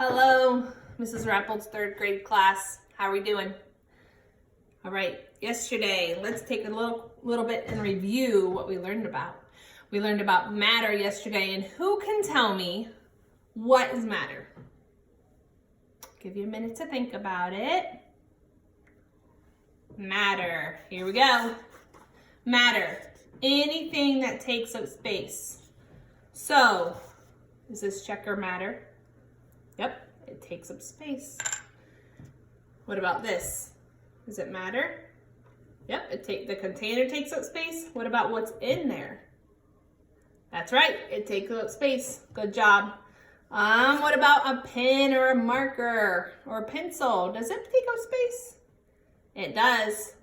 Hello, Mrs. Rappel's third grade class. How are we doing? All right, yesterday, let's take a little bit and review what we learned about. We learned about matter yesterday, and who can tell me what is matter? Give you a minute to think about it. Matter, here we go. Matter, anything that takes up space. So, is this checker matter? Yep, it takes up space. What about this? Does it matter? Yep, the container takes up space. What about what's in there? That's right, it takes up space. Good job. What about a pen or a marker or a pencil? Does it take up space? It does.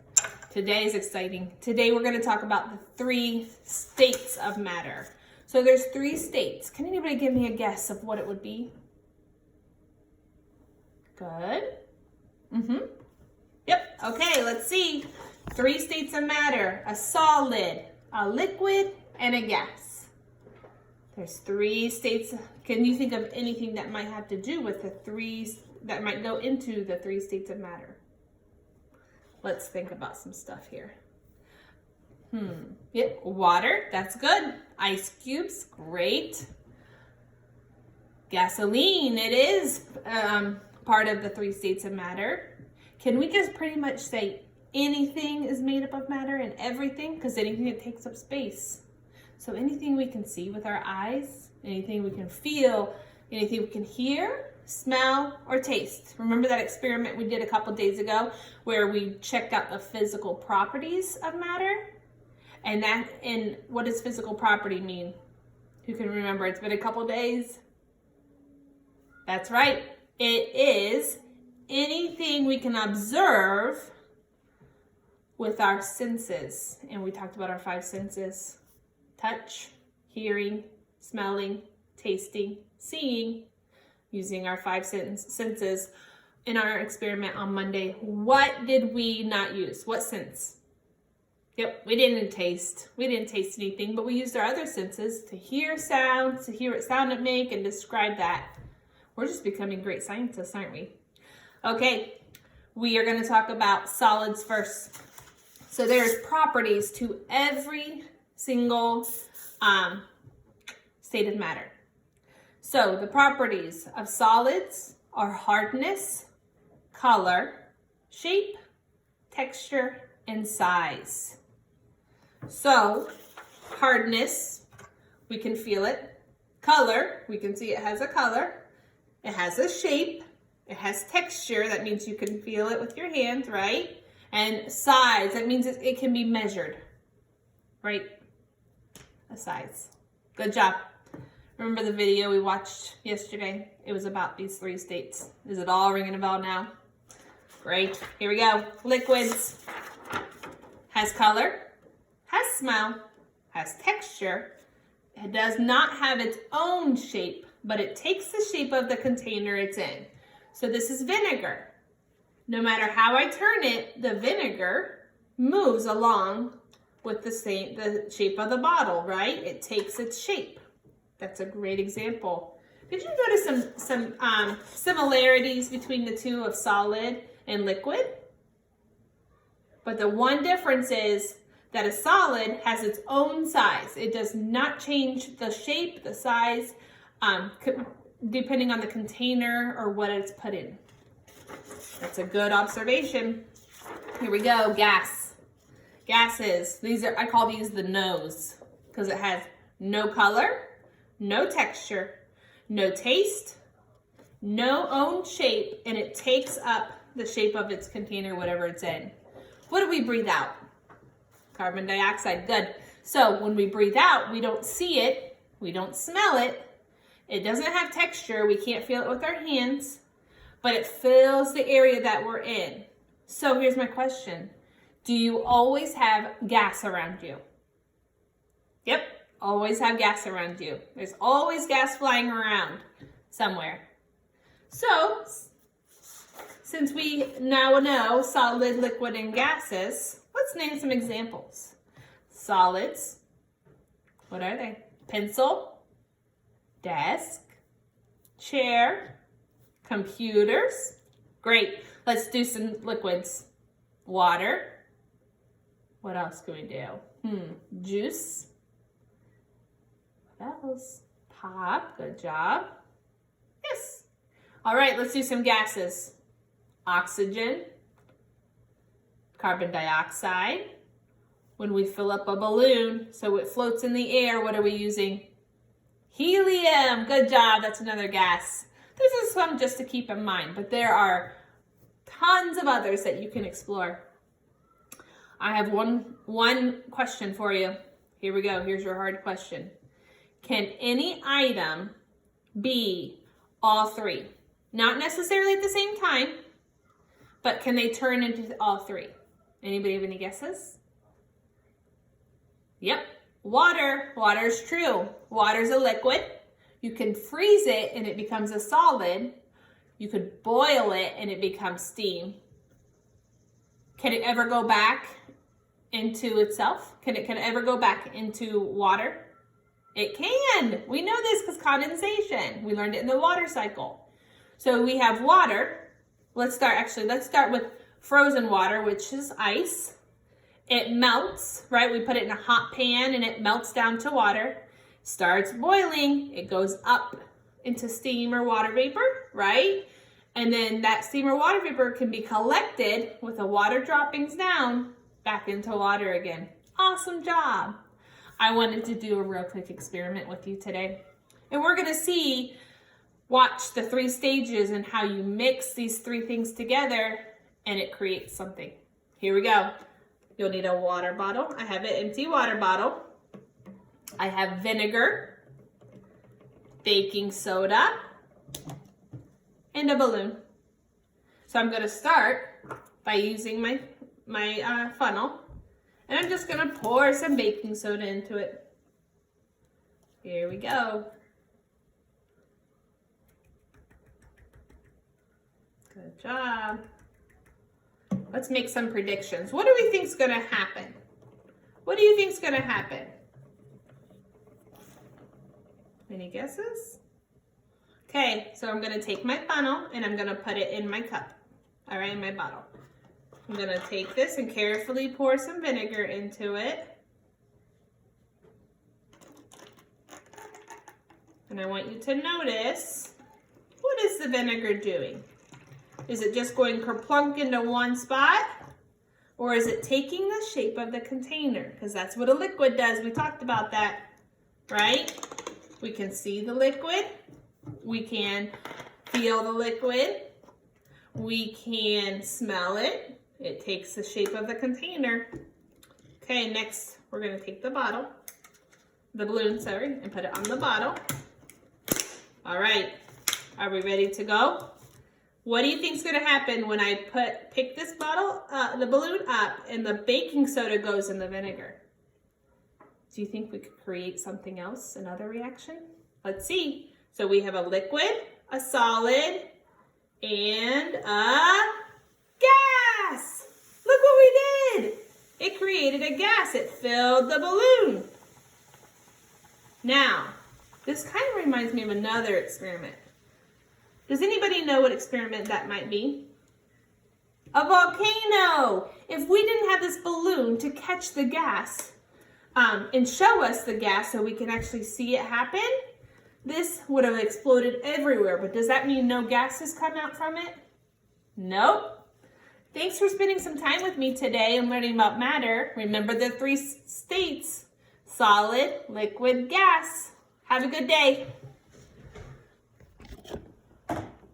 Today's exciting. Today we're going to talk about the 3 states of matter. So there's 3 states. Can anybody give me a guess of what it would be? Good. Yep. Okay, let's see. 3 states of matter: a solid, a liquid, and a gas. There's 3 states. Can you think of anything that might have to do with the 3 that might go into the 3 states of matter? Let's think about some stuff here. Yep, water, that's good. Ice cubes, great. Gasoline, it is part of the 3 states of matter. Can we just pretty much say anything is made up of matter and everything? Because anything that takes up space. So anything we can see with our eyes, anything we can feel, anything we can hear, smell, or taste. Remember that experiment we did a couple days ago where we checked out the physical properties of matter? And what does physical property mean? Who can remember? It's been a couple days. That's right. It is anything we can observe with our senses. And we talked about our 5 senses: touch, hearing, smelling, tasting, seeing, using our 5 senses. In our experiment on Monday, what did we not use? What sense? Yep, we didn't taste. We didn't taste anything, but we used our other senses to hear sounds, to hear what sound it make, and describe that. We're just becoming great scientists, aren't we? Okay, we are going to talk about solids first. So there's properties to every single state of matter. So the properties of solids are hardness, color, shape, texture, and size. So hardness, we can feel it. Color, we can see it has a color. It has a shape. It has texture. That means you can feel it with your hands, right? And size, that means it can be measured, right? A size. Good job. Remember the video we watched yesterday? It was about these 3 states. Is it all ringing a bell now? Great. Here we go. Liquids. Has color. Has smell. Has texture. It does not have its own shape, but it takes the shape of the container it's in. So this is vinegar. No matter how I turn it, the vinegar moves along with the shape of the bottle, right? It takes its shape. That's a great example. Did you notice some similarities between the 2 of solid and liquid? But the one difference is that a solid has its own size. It does not change the shape, the size, depending on the container or what it's put in. That's a good observation. Here we go, gas. Gases, I call these the nose because it has no color, no texture, no taste, no own shape, and it takes up the shape of its container, whatever it's in. What do we breathe out? Carbon dioxide, good. So when we breathe out, we don't see it, we don't smell it, it doesn't have texture, we can't feel it with our hands, but it fills the area that we're in. So here's my question. Do you always have gas around you? Yep, always have gas around you. There's always gas flying around somewhere. So, since we now know solid, liquid, and gases, let's name some examples. Solids, what are they? Pencil, desk, chair, Computers. Great. Let's do some liquids. Water. What else can we do? Juice. What else? Pop. Good job. Yes. All right, let's do some gases. Oxygen. Carbon dioxide. When we fill up a balloon so it floats in the air, what are we using? Helium. Good job. That's another gas. This is some just to keep in mind, but there are tons of others that you can explore. I have one question for you. Here we go. Here's your hard question. Can any item be all three? Not necessarily at the same time, but can they turn into all three? Anybody have any guesses? Yep. Water. Water's true. Water's a liquid. You can freeze it and it becomes a solid. You could boil it and it becomes steam. Can it ever go back into itself? Can it ever go back into water? It can. We know this because condensation. We learned it in the water cycle. So we have water. Let's start with frozen water, which is ice. It melts, right? We put it in a hot pan and it melts down to water. Starts boiling. It goes up into steam or water vapor, right? And then that steam or water vapor can be collected with the water droppings down back into water again. Awesome job. I wanted to do a real quick experiment with you today. And we're going to watch the 3 stages and how you mix these 3 things together and it creates something. Here we go. You'll need a water bottle. I have an empty water bottle. I have vinegar, baking soda, and a balloon. So I'm going to start by using my funnel. And I'm just going to pour some baking soda into it. Here we go. Good job. Let's make some predictions. What do we think is going to happen? What do you think is going to happen? Any guesses? Okay, so I'm going to take my funnel and I'm going to put it in my cup. All right, in my bottle. I'm going to take this and carefully pour some vinegar into it. And I want you to notice, what is the vinegar doing? Is it just going kerplunk into one spot? Or is it taking the shape of the container? Because that's what a liquid does. We talked about that, right? We can see the liquid. We can feel the liquid. We can smell it. It takes the shape of the container. Okay, next we're going to take the balloon, and put it on the bottle. All right, are we ready to go? What do you think is going to happen when I pick this the balloon up and the baking soda goes in the vinegar? Do you think we could create something else, another reaction? Let's see. So we have a liquid, a solid, and a gas. Look what we did. It created a gas. It filled the balloon. Now, this kind of reminds me of another experiment. Does anybody know what experiment that might be? A volcano. If we didn't have this balloon to catch the gas and show us the gas so we can actually see it happen, this would have exploded everywhere. But does that mean no gases come out from it? Nope. Thanks for spending some time with me today and learning about matter. Remember the 3 states: solid, liquid, gas. Have a good day.